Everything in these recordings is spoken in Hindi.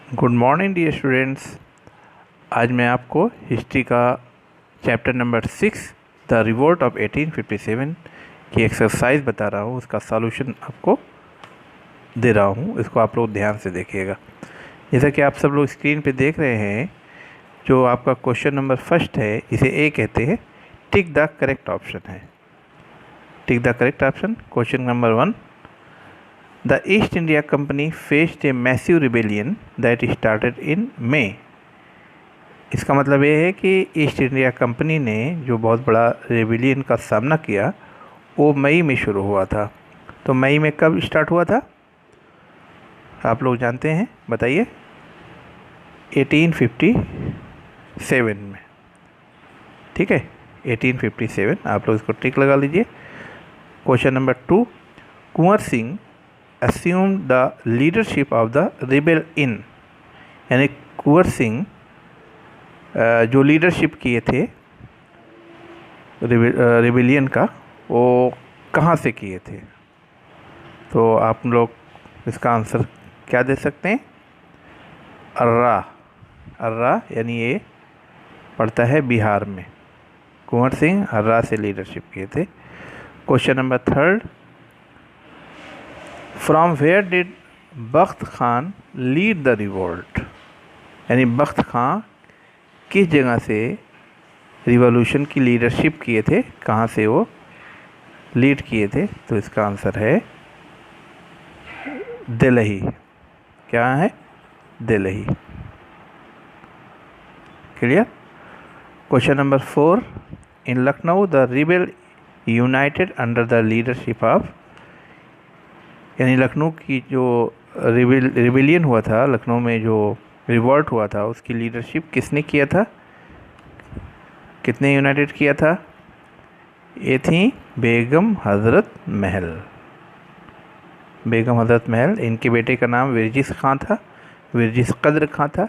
Good morning dear students. आज मैं आपको हिस्ट्री का chapter number 6 the revolt of 1857 की एक्सरसाइज बता रहा हूँ। उसका सॉल्यूशन आपको दे रहा हूँ, इसको आप लोग ध्यान से देखिएगा। जैसा कि आप सब लोग स्क्रीन पे देख रहे हैं, जो आपका क्वेश्चन नंबर फर्स्ट है, इसे ए कहते हैं। टिक द करेक्ट ऑप्शन है। Tick the correct option. Question number 1, The East India Company faced a massive rebellion that started in May। इसका मतलब ये है कि ईस्ट इंडिया कंपनी ने जो बहुत बड़ा रेबिलियन का सामना किया वो मई में शुरू हुआ था। तो मई में कब स्टार्ट हुआ था आप लोग जानते हैं, बताइए। 1857 में, ठीक है, 1857। आप लोग इसको टिक लगा लीजिए। Question number 2, Kunwar Singh assumed the leadership of the rebel in, यानी कुंवर सिंह जो लीडरशिप किए थे रिबेलियन का, वो कहाँ से किए थे? तो आप लोग इसका आंसर क्या दे सकते हैं? अर्रा। अर्रा यानी ये पड़ता है बिहार में। कुंवर सिंह अर्रा से लीडरशिप किए थे। Question number 3, from where did Bakht Khan lead the revolt, यानी बख्त खान किस जगह से रिवॉल्यूशन की लीडरशिप किए थे, कहाँ से वो लीड किए थे? तो इसका आंसर है दिल्ली। क्या है? Delhi. Clear. Question number 4, in Lucknow the rebel United under the leadership of, यानी लखनऊ की जो रिबेलियन हुआ था, लखनऊ में जो रिवॉल्ट हुआ था, उसकी लीडरशिप किसने किया था? कितने यूनाइटेड किया था? ये थी बेगम हज़रत महल। बेगम हज़रत महल, इनके बेटे का नाम विरजिस खां था, विरजिस कद्र खां था।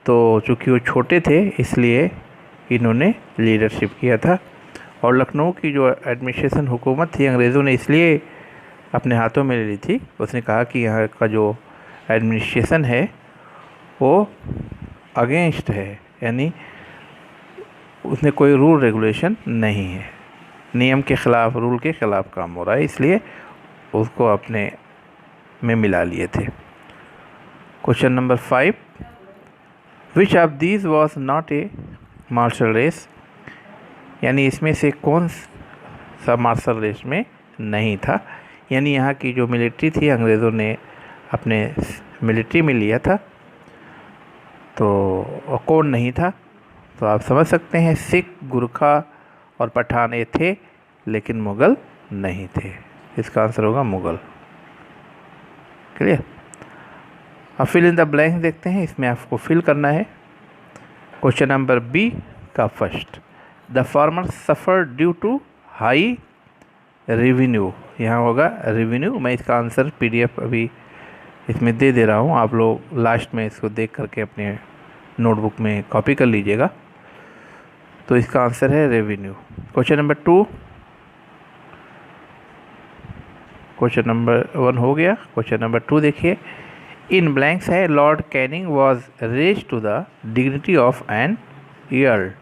तो चूँकि वो छोटे थे इसलिए इन्होंने लीडरशिप किया था। और लखनऊ की जो एडमिनिस्ट्रेशन हुकूमत थी, अंग्रेज़ों ने इसलिए अपने हाथों में ले ली थी। उसने कहा कि यहाँ का जो एडमिनिस्ट्रेशन है वो अगेंस्ट है, यानी उसने कोई रूल रेगुलेशन नहीं है, नियम के ख़िलाफ़, रूल के ख़िलाफ़ काम हो रहा है, इसलिए उसको अपने में मिला लिए थे। Question number 5, which of these was not a martial race, यानी इसमें से कौन सा मार्शल रेस में नहीं था? यानी यहाँ की जो मिलिट्री थी, अंग्रेज़ों ने अपने मिलिट्री में लिया था, तो कौन नहीं था? तो आप समझ सकते हैं, सिख, गुरखा और पठान ये थे, लेकिन मुग़ल नहीं थे। इसका आंसर होगा मुग़ल। क्लियर। अब फिल इन द ब्लैंक देखते हैं, इसमें आपको फिल करना है। क्वेश्चन नंबर बी का first, the farmer suffer due to high revenue, यहाँ होगा रेवेन्यू। मैं इसका आंसर पीडीएफ अभी इसमें दे रहा हूँ, आप लोग लास्ट में इसको देख करके अपने नोटबुक में कॉपी कर लीजिएगा। तो इसका आंसर है revenue. Question number 2, question number 1 हो गया। क्वेश्चन नंबर 2 देखिए, इन ब्लैंक्स है, Lord Canning was raise to the dignity of an earl,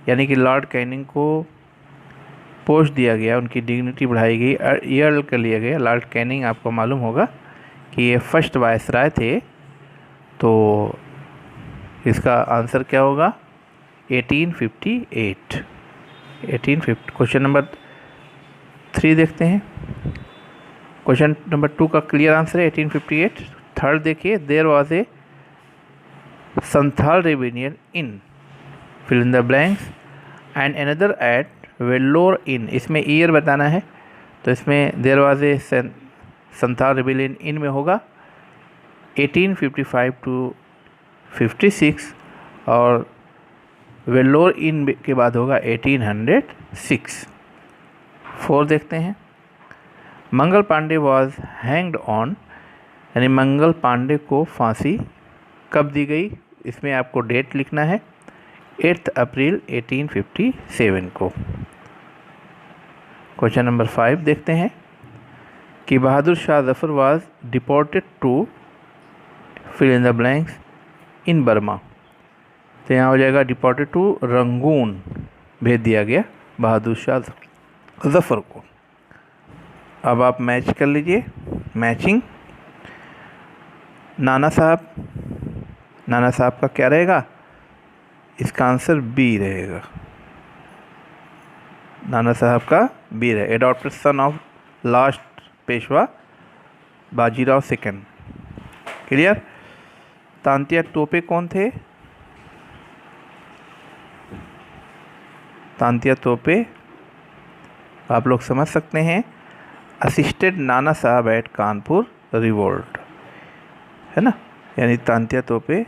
यानी कि लॉर्ड कैनिंग को पोस्ट दिया गया, उनकी डिग्निटी बढ़ाई गई, ईयर कर लिया गया। लॉर्ड कैनिंग आपको मालूम होगा कि ये फर्स्ट वायसराय थे। तो इसका आंसर क्या होगा? 1858। 1850। क्वेश्चन नंबर 3 देखते हैं। क्वेश्चन नंबर 2 का क्लियर आंसर है 1858। थर्ड देखिए, there was a Santhal rebellion in, fill in the blanks, and another at Vellore in, इसमें ईयर बताना है। तो इसमें there was a Santhal rebellion in में होगा 1855 टू 56, और वेल्लोर इन के बाद होगा 1806। 4 देखते हैं, Mangal Pandey was hanged on, यानी मंगल पांडे को फांसी कब दी गई? इसमें आपको डेट लिखना है, 8 अप्रैल 1857 को। क्वेश्चन नंबर 5 देखते हैं कि Bahadur Shah Zafar was deported to fill in the blanks in Burma. तो यहाँ हो जाएगा डिपोर्टेड टू रंगून, भेज दिया गया बहादुर शाह जफ़र को। अब आप मैच कर लीजिए, मैचिंग। नाना साहब का क्या रहेगा? इसका आंसर बी रहेगा। नाना साहब का बी है। Adopted son of last Peshwa Bajirao second. Clear? Tantya Tope कौन थे? तांत्या तोपे आप लोग समझ सकते हैं, असिस्टेड नाना साहब एट कानपुर रिवोल्ट, है ना। यानी तांत्या तोपे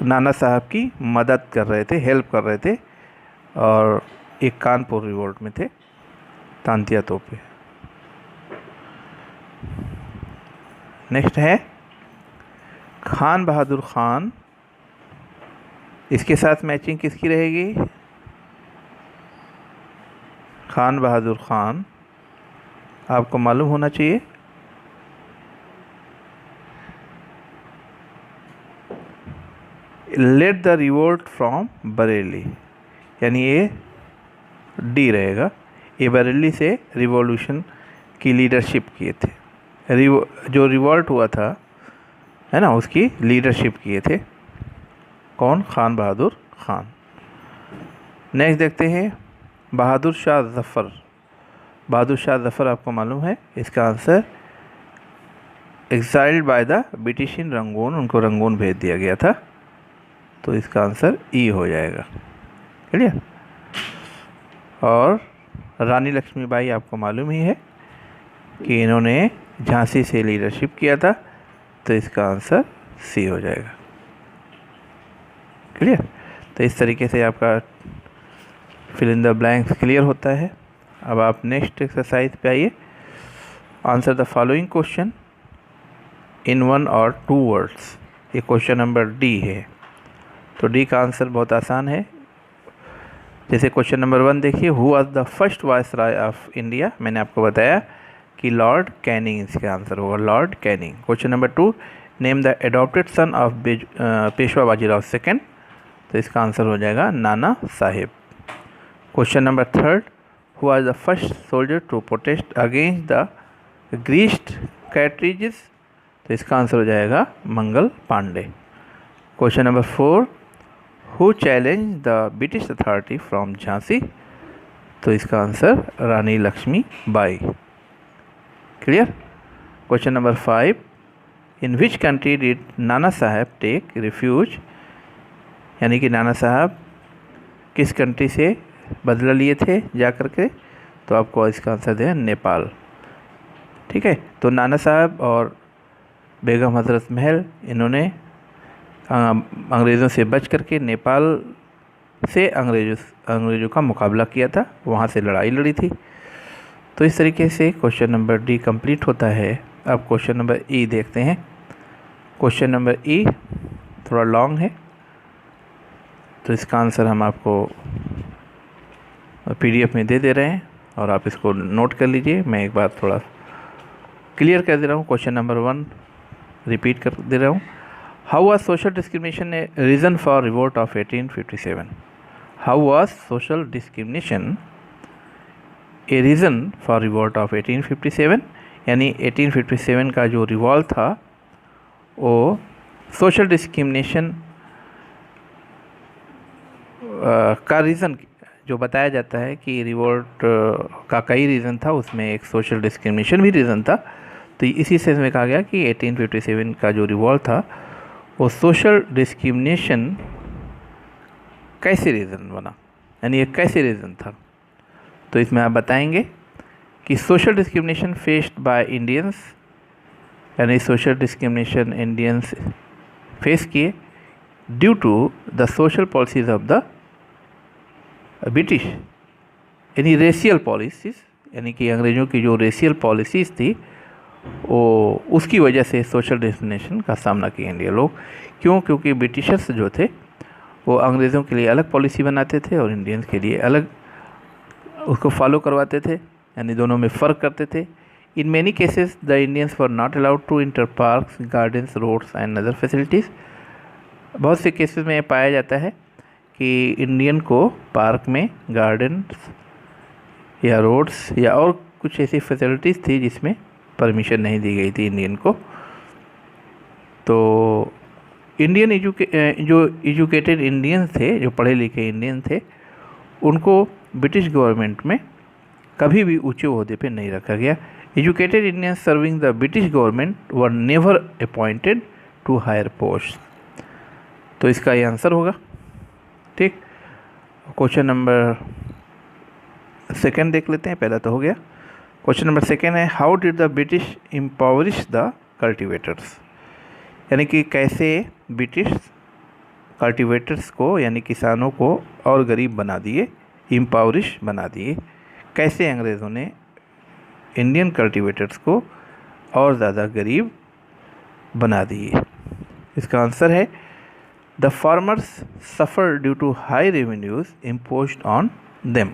नाना साहब की मदद कर रहे थे, हेल्प कर रहे थे, और एक कानपुर रिवोल्ट में थे तांत्या तोपे। नेक्स्ट है खान बहादुर खान। इसके साथ मैचिंग किसकी रहेगी? खान बहादुर खान आपको मालूम होना चाहिए। Led the revolt from Bareilly, यानी ये डी रहेगा। ये बरेली से रिवॉल्यूशन की लीडरशिप किए थे। जो रिवॉल्ट हुआ था, है ना, उसकी लीडरशिप किए थे कौन? खान बहादुर खान। नेक्स्ट देखते हैं बहादुर शाह जफ़र। बहादुर शाह जफ़र आपको मालूम है, इसका answer exiled by the British in Rangoon, उनको रंगून भेज दिया गया था, तो इसका आंसर ई हो जाएगा। क्लियर? और रानी लक्ष्मीबाई आपको मालूम ही है कि इन्होंने झांसी से लीडरशिप किया था, तो इसका आंसर सी हो जाएगा। क्लियर? तो इस तरीके से आपका fill in the blanks clear होता है। अब आप नेक्स्ट एक्सरसाइज पे आइए। Answer the following question in 1 और 2 वर्ड्स। ये क्वेश्चन नंबर डी है, तो डी का आंसर बहुत आसान है। जैसे क्वेश्चन नंबर 1 देखिए, who was the first viceroy of India. मैंने आपको बताया कि लॉर्ड कैनिंग इसका आंसर होगा, lord Canning. Question number 2, name the adopted son of Peshwa Bajirao second, तो इसका आंसर हो जाएगा Nana Sahib. Question number 3, who was the first soldier to protest against the greased cartridges, तो इसका आंसर हो जाएगा Mangal Pandey. Question number 4, who challenge the British authority from Jhansi, तो इसका answer Rani Lakshmi Bai. Clear? Question number 5, in which country did नाना साहब टेक रिफ्यूज, यानी कि नाना साहब किस कंट्री से बदला लिए थे जा कर के, तो आपको इसका आंसर दें नेपाल। ठीक है, तो नाना साहब और बेगम हज़रत महल, इन्होंने अंग्रेज़ों से बच करके नेपाल से अंग्रेज़ों का मुकाबला किया था, वहाँ से लड़ाई लड़ी थी। तो इस तरीके से क्वेश्चन नंबर डी कंप्लीट होता है। अब क्वेश्चन नंबर ई देखते हैं। क्वेश्चन नंबर ई थोड़ा लॉन्ग है, तो इसका आंसर हम आपको पीडीएफ में दे रहे हैं, और आप इसको नोट कर लीजिए। मैं एक बार थोड़ा क्लियर कर दे रहा हूँ। क्वेश्चन नंबर 1 रिपीट कर दे रहा हूँ। How was social discrimination a reason for revolt of 1857? How was social discrimination a reason for revolt of 1857, यानी 1857 का जो रिवॉल्ट था वो सोशल डिस्क्रिमिनेशन का रीज़न जो बताया जाता है कि रिवोल्ट का कई रीज़न था, उसमें एक सोशल डिस्क्रिमिनेशन भी रीज़न था। तो इसी सेंस में कहा गया कि 1857 का जो रिवॉल्ट था वो सोशल डिस्क्रिमिनेशन कैसे रीज़न बना, यानी ये कैसे रीज़न था। तो इसमें आप बताएंगे कि social discrimination faced by Indians, यानी सोशल डिस्क्रिमिनेशन इंडियंस फेस किए due to the social policies of the British, यानी रेशियल पॉलिसीज़, यानी कि अंग्रेज़ों की जो रेशियल पॉलिसीज़ थी वो उसकी वजह से सोशल डिस्क्रिमिनेशन का सामना किए इंडिया लोग। क्यों? क्योंकि ब्रिटिशर्स जो थे वो अंग्रेज़ों के लिए अलग पॉलिसी बनाते थे और इंडियंस के लिए अलग उसको फॉलो करवाते थे, यानी दोनों में फ़र्क करते थे। In many cases the Indians were not allowed to enter parks, gardens, roads and other facilities. बहुत से केसेस में पाया जाता है कि इंडियन को पार्क में, गार्डन्स या रोड्स या और कुछ ऐसी फैसिलिटीज़ थी जिसमें परमिशन नहीं दी गई थी इंडियन को। तो इंडियन जो एजुकेटेड इंडियंस थे, जो पढ़े लिखे इंडियन थे, उनको ब्रिटिश गवर्नमेंट में कभी भी ऊंचे ओहदे पे नहीं रखा गया। Educated Indians serving the British government were never appointed to higher post. तो इसका ये आंसर होगा। ठीक, क्वेश्चन नंबर सेकंड देख लेते हैं। पहला तो हो गया। क्वेश्चन नंबर सेकंड है, how did the British impoverish the cultivators, यानी कि कैसे ब्रिटिश कल्टिवेटर्स को यानी किसानों को और गरीब बना दिए, इम्पावरिश बना दिए। कैसे अंग्रेज़ों ने इंडियन कल्टिवेटर्स को और ज़्यादा गरीब बना दिए। इसका आंसर है the farmers suffer due to high revenues imposed on them,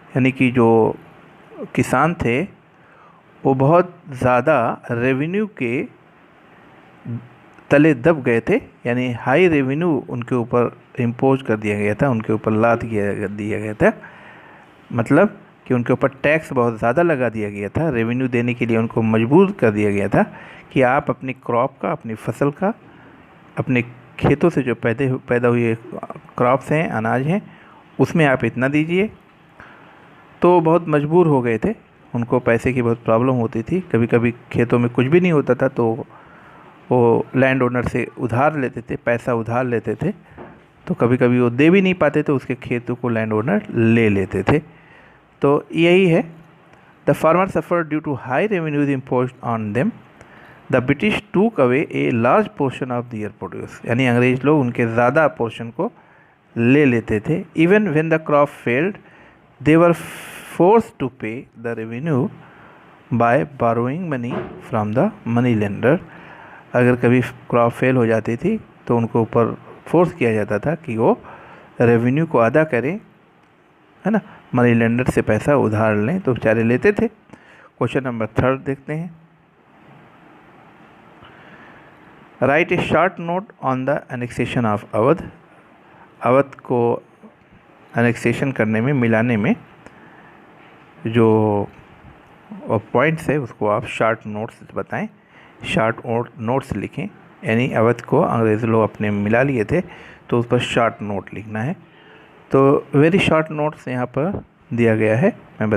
यानी कि जो किसान थे वो बहुत ज़्यादा रेवेन्यू के तले दब गए थे, यानी हाई रेवेन्यू उनके ऊपर इम्पोज कर दिया गया था, उनके ऊपर लाद दिया गया था। मतलब कि उनके ऊपर टैक्स बहुत ज़्यादा लगा दिया गया था। रेवेन्यू देने के लिए उनको मजबूर कर दिया गया था कि आप अपनी क्रॉप का, अपनी फसल का, अपने खेतों से जो पैदा हुए क्रॉप्स हैं, अनाज हैं, उसमें आप इतना दीजिए। तो बहुत मजबूर हो गए थे, उनको पैसे की बहुत प्रॉब्लम होती थी। कभी कभी खेतों में कुछ भी नहीं होता था तो वो लैंड ओनर से उधार लेते थे, पैसा उधार लेते थे। तो कभी कभी वो दे भी नहीं पाते तो उसके खेतों को लैंड ओनर ले लेते थे। तो यही है, the farmer suffer due to high revenues imposed on them, the British took away a large portion of their produce, यानी अंग्रेज लोग उनके ज़्यादा पोर्शन को ले लेते थे। Even when the crop failed they were force to pay the revenue by borrowing money from the money lender. अगर कभी क्रॉप फेल हो जाती थी तो उनको ऊपर फोर्स किया जाता था कि वो रेवेन्यू को अदा करें, है ना, मनी लेंडर से पैसा उधार लें, तो बेचारे लेते थे। क्वेश्चन नंबर थर्ड देखते हैं। Right A short note on the annexation of Awadh. Awadh को एनेक्सेशन करने में, मिलाने में जो पॉइंट्स है उसको आप शॉर्ट नोट्स बताएं, शॉर्ट नोट्स लिखें। यानी अवध को अंग्रेज़ लोग अपने मिला लिए थे तो उस पर शॉर्ट नोट लिखना है। तो वेरी शॉर्ट नोट्स यहाँ पर दिया गया है, मैं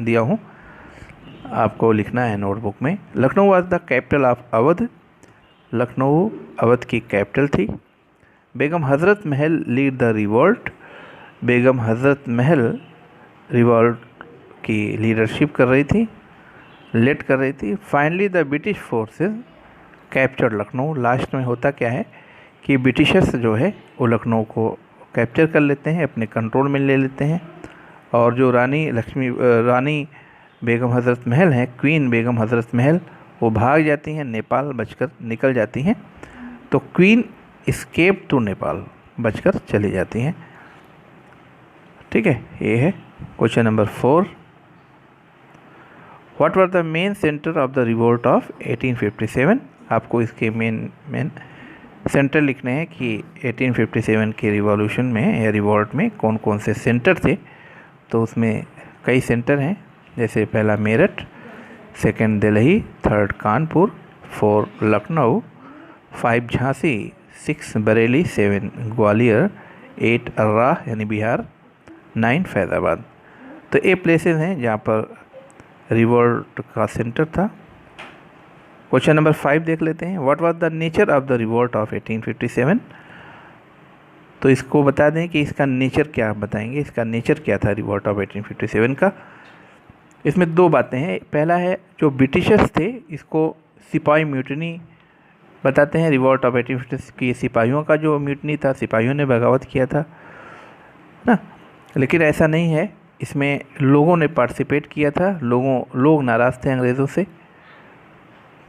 दिया हूँ, आपको लिखना है नोटबुक में। Lucknow was the capital of Awadh. Lucknow Awadh की कैपिटल थी। बेगम हज़रत महल लीड द रिवॉल्ट। बेगम हज़रत महल रिवॉल्ट की लीडरशिप कर रही थी, लेट कर रही थी। Finally the British forces capture Lucknow. Last में होता क्या है कि ब्रिटिशर्स जो है वो लखनऊ को कैप्चर कर लेते हैं, अपने कंट्रोल में ले लेते हैं। और जो रानी बेगम हज़रत महल हैं, क्वीन बेगम हज़रत महल, वो भाग जाती हैं, नेपाल बचकर निकल जाती हैं। तो क्वीन एस्केप टू नेपाल, बचकर चली जाती हैं। ठीक है, ये है question number 4। What were the main centre of the revolt of 1857। आपको इसके मेन सेंटर लिखने हैं कि 1857 के रिवॉल्यूशन में या रिवॉल्ट में कौन कौन से सेंटर थे। तो उसमें कई सेंटर हैं, जैसे पहला मेरठ, सेकंड दिल्ली, थर्ड कानपुर, 4 लखनऊ, 5 झांसी, 6 बरेली, 7 ग्वालियर, 8 अर्रा यानी बिहार, 9 फैज़ाबाद। तो ये प्लेसेस हैं जहाँ पर रिवोल्ट का सेंटर था। क्वेश्चन नंबर 5 देख लेते हैं। What was the nature of the revolt of 1857। तो इसको बता दें कि इसका नेचर क्या बताएंगे, इसका नेचर क्या था रिवोल्ट ऑफ 1857 का। इसमें 2 बातें हैं। पहला है जो ब्रिटिशर्स थे इसको सिपाही म्यूटनी बताते हैं। रिवोल्ट ऑफ 1857 की सिपाहियों का जो म्यूटनी था, सिपाहियों ने बगावत किया था ना, लेकिन ऐसा नहीं है, इसमें लोगों ने पार्टिसिपेट किया था। लोग नाराज़ थे अंग्रेज़ों से,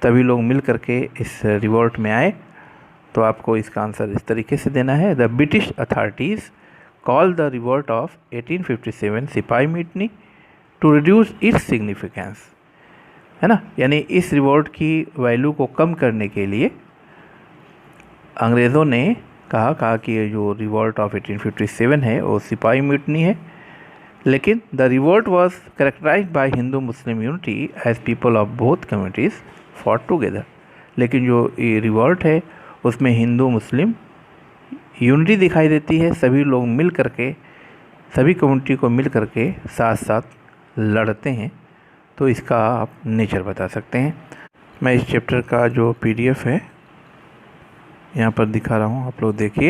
तभी लोग मिल करके इस रिवोल्ट में आए। तो आपको इसका आंसर इस तरीके से देना है। The British authorities call the revolt of 1857 sepoy mutiny to reduce its significance. है ना। यानी इस रिवॉल्ट की वैल्यू को कम करने के लिए अंग्रेज़ों ने कहा कि ये जो रिवॉल्ट ऑफ 1857 है वो सिपाही म्यूटनी है, लेकिन the revolt was characterised by Hindu Muslim unity as people of both communities fought together. लेकिन जो ये रिवॉल्ट है उसमें हिंदू मुस्लिम यूनिटी दिखाई देती है, सभी लोग मिल करके, सभी कम्युनिटी को मिल करके साथ साथ लड़ते हैं। तो इसका आप नेचर बता सकते हैं। मैं इस चैप्टर का जो PDF है यहाँ पर दिखा रहा हूँ, आप लोग देखिए।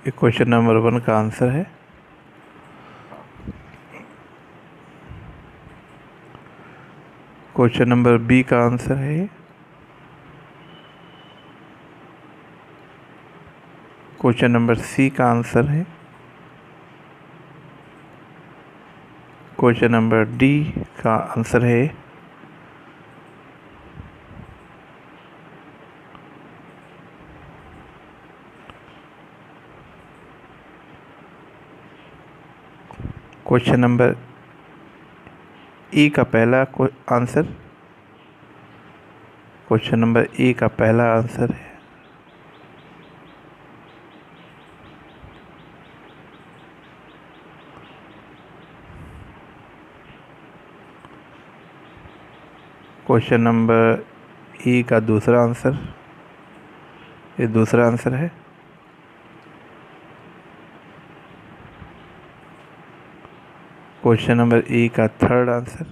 ये क्वेश्चन नंबर 1 का आंसर है। क्वेश्चन नंबर B का आंसर है। क्वेश्चन नंबर C का आंसर है। क्वेश्चन नंबर D का आंसर है। क्वेश्चन नंबर E का पहला आंसर, क्वेश्चन नंबर E का पहला आंसर है। क्वेश्चन नंबर E का दूसरा आंसर, ये दूसरा आंसर है। क्वेश्चन नंबर E का third answer.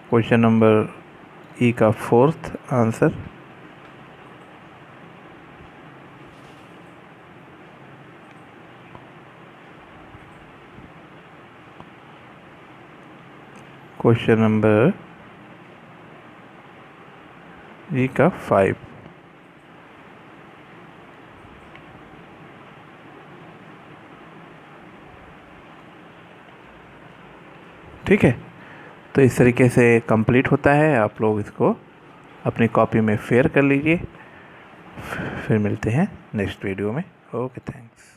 Question number E का fourth answer. Question number E का 5। ठीक है, तो इस तरीके से कंप्लीट होता है। आप लोग इसको अपनी कॉपी में फेयर कर लीजिए। फिर मिलते हैं नेक्स्ट वीडियो में। Okay, thanks.